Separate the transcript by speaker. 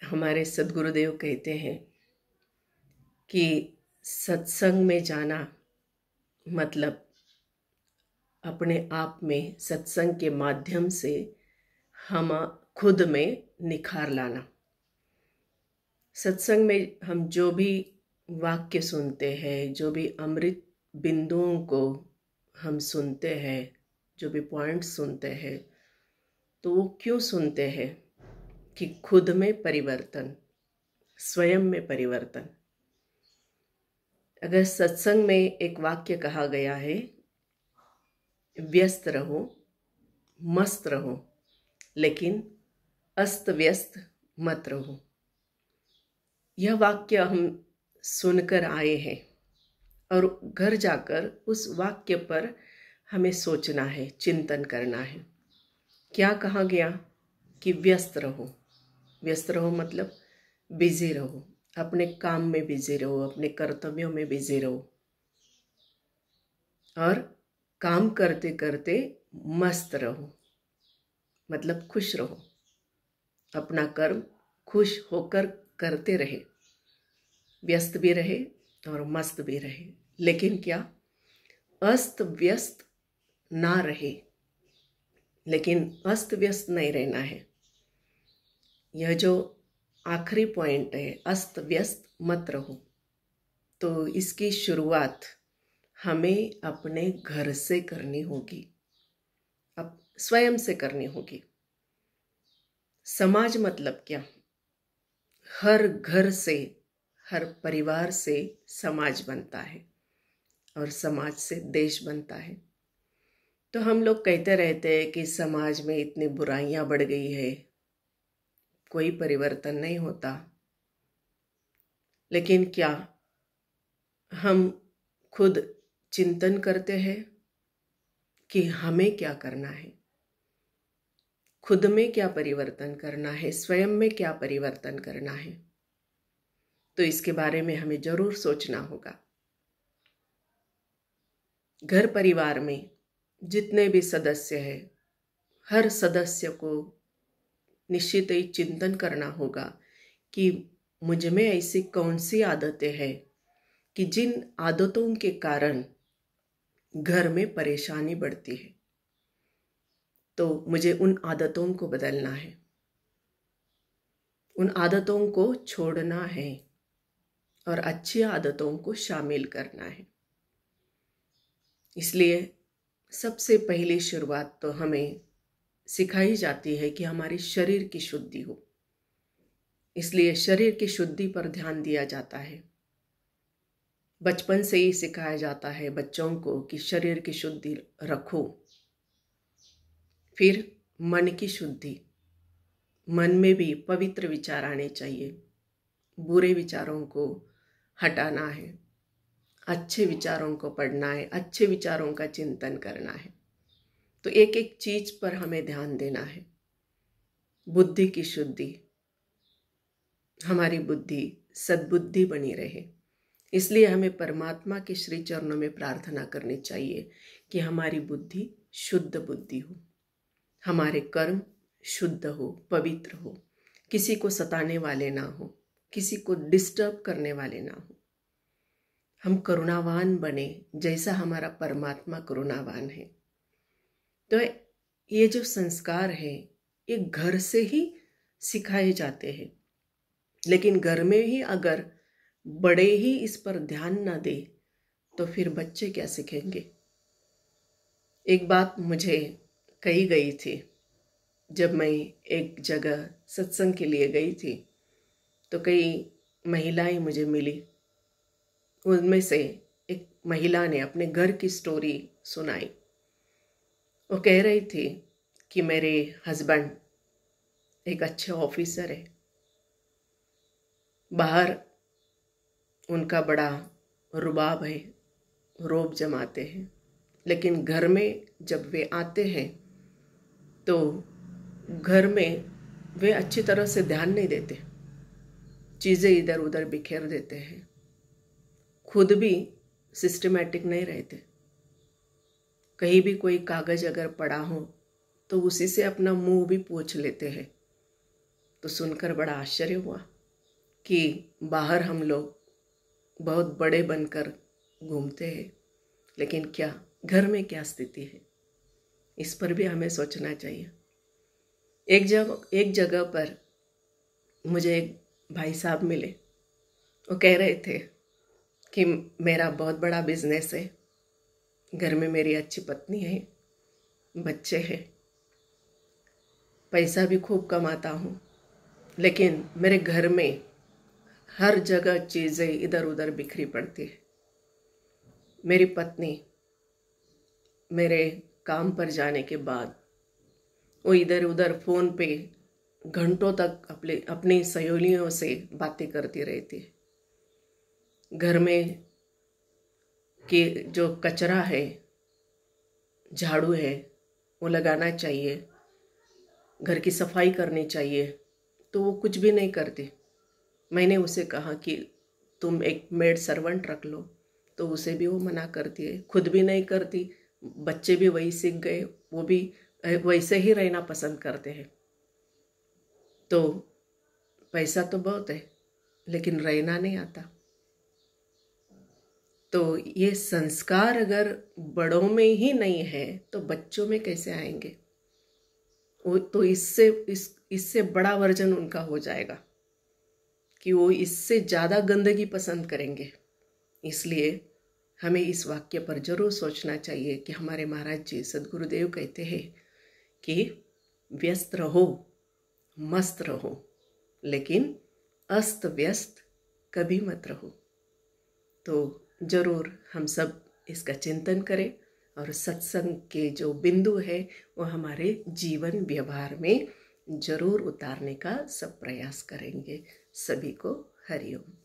Speaker 1: हमारे सद्गुरुदेव कहते हैं कि सत्संग में जाना मतलब अपने आप में सत्संग के माध्यम से हम खुद में निखार लाना। सत्संग में हम जो भी वाक्य सुनते हैं, जो भी अमृत बिंदुओं को हम सुनते हैं, जो भी पॉइंट्स सुनते हैं, तो वो क्यों सुनते हैं कि खुद में परिवर्तन, स्वयं में परिवर्तन। अगर सत्संग में एक वाक्य कहा गया है, व्यस्त रहो, मस्त रहो, लेकिन अस्त व्यस्त मत रहो। यह वाक्य हम सुनकर आए हैं और घर जाकर उस वाक्य पर हमें सोचना है, चिंतन करना है। क्या कहा गया कि व्यस्त रहो। व्यस्त रहो मतलब बिजी रहो, अपने काम में बिजी रहो, अपने कर्तव्यों में बिजी रहो और काम करते करते मस्त रहो मतलब खुश रहो। अपना कर्म खुश होकर करते रहे, व्यस्त भी रहे और मस्त भी रहे, लेकिन क्या अस्त व्यस्त ना रहे। लेकिन अस्त व्यस्त नहीं रहना है। यह जो आखिरी पॉइंट है, अस्त व्यस्त मत रहो, तो इसकी शुरुआत हमें अपने घर से करनी होगी, अब स्वयं से करनी होगी। समाज मतलब क्या? हर घर से, हर परिवार से समाज बनता है और समाज से देश बनता है। तो हम लोग कहते रहते हैं कि समाज में इतनी बुराइयां बढ़ गई है, कोई परिवर्तन नहीं होता। लेकिन क्या हम खुद चिंतन करते हैं कि हमें क्या करना है, खुद में क्या परिवर्तन करना है, स्वयं में क्या परिवर्तन करना है? तो इसके बारे में हमें जरूर सोचना होगा। घर परिवार में जितने भी सदस्य हैं, हर सदस्य को निश्चित ही चिंतन करना होगा कि मुझ में ऐसी कौन सी आदतें हैं कि जिन आदतों के कारण घर में परेशानी बढ़ती है। तो मुझे उन आदतों को बदलना है, उन आदतों को छोड़ना है और अच्छी आदतों को शामिल करना है। इसलिए सबसे पहली शुरुआत तो हमें सिखाई जाती है कि हमारे शरीर की शुद्धि हो। इसलिए शरीर की शुद्धि पर ध्यान दिया जाता है। बचपन से ही सिखाया जाता है बच्चों को कि शरीर की शुद्धि रखो। फिर मन की शुद्धि, मन में भी पवित्र विचार आने चाहिए, बुरे विचारों को हटाना है, अच्छे विचारों को पढ़ना है, अच्छे विचारों का चिंतन करना है। तो एक एक चीज पर हमें ध्यान देना है। बुद्धि की शुद्धि, हमारी बुद्धि सद्बुद्धि बनी रहे, इसलिए हमें परमात्मा के श्री चरणों में प्रार्थना करनी चाहिए कि हमारी बुद्धि शुद्ध बुद्धि हो, हमारे कर्म शुद्ध हो, पवित्र हो, किसी को सताने वाले ना हो, किसी को डिस्टर्ब करने वाले ना हो। हम करुणावान बने जैसा हमारा परमात्मा करुणावान है। तो ये जो संस्कार है ये घर से ही सिखाए जाते हैं। लेकिन घर में ही अगर बड़े ही इस पर ध्यान ना दे तो फिर बच्चे क्या सीखेंगे? एक बात मुझे कही गई थी, जब मैं एक जगह सत्संग के लिए गई थी तो कई महिलाएं मुझे मिली। उनमें से एक महिला ने अपने घर की स्टोरी सुनाई। वो कह रही थी कि मेरे हस्बैंड एक अच्छे ऑफिसर है, बाहर उनका बड़ा रुबाब है, रोब जमाते हैं, लेकिन घर में जब वे आते हैं तो घर में वे अच्छी तरह से ध्यान नहीं देते, चीज़ें इधर उधर बिखेर देते हैं, खुद भी सिस्टमैटिक नहीं रहते। कहीं भी कोई कागज अगर पड़ा हो तो उसी से अपना मुंह भी पोंछ लेते हैं। तो सुनकर बड़ा आश्चर्य हुआ कि बाहर हम लोग बहुत बड़े बनकर घूमते हैं, लेकिन क्या घर में क्या स्थिति है, इस पर भी हमें सोचना चाहिए। एक जगह पर मुझे एक भाई साहब मिले। वो कह रहे थे कि मेरा बहुत बड़ा बिजनेस है, घर में मेरी अच्छी पत्नी है, बच्चे हैं, पैसा भी खूब कमाता हूँ, लेकिन मेरे घर में हर जगह चीज़ें इधर उधर बिखरी पड़ती है। मेरी पत्नी मेरे काम पर जाने के बाद वो इधर उधर फ़ोन पे घंटों तक अपनी सहेलियों से बातें करती रहती है। घर में कि जो कचरा है, झाड़ू है, वो लगाना चाहिए, घर की सफाई करनी चाहिए, तो वो कुछ भी नहीं करती। मैंने उसे कहा कि तुम एक मेड सर्वेंट रख लो, तो उसे भी वो मना करती है, खुद भी नहीं करती। बच्चे भी वही सीख गए, वो भी वैसे ही रहना पसंद करते हैं। तो पैसा तो बहुत है, लेकिन रहना नहीं आता। तो ये संस्कार अगर बड़ों में ही नहीं है तो बच्चों में कैसे आएंगे? वो तो इससे बड़ा वर्जन उनका हो जाएगा कि वो इससे ज़्यादा गंदगी पसंद करेंगे। इसलिए हमें इस वाक्य पर जरूर सोचना चाहिए कि हमारे महाराज जी सद्गुरुदेव कहते हैं कि व्यस्त रहो, मस्त रहो, लेकिन अस्त व्यस्त कभी मत रहो। तो जरूर हम सब इसका चिंतन करें और सत्संग के जो बिंदु है वो हमारे जीवन व्यवहार में जरूर उतारने का सब प्रयास करेंगे। सभी को हरिओम।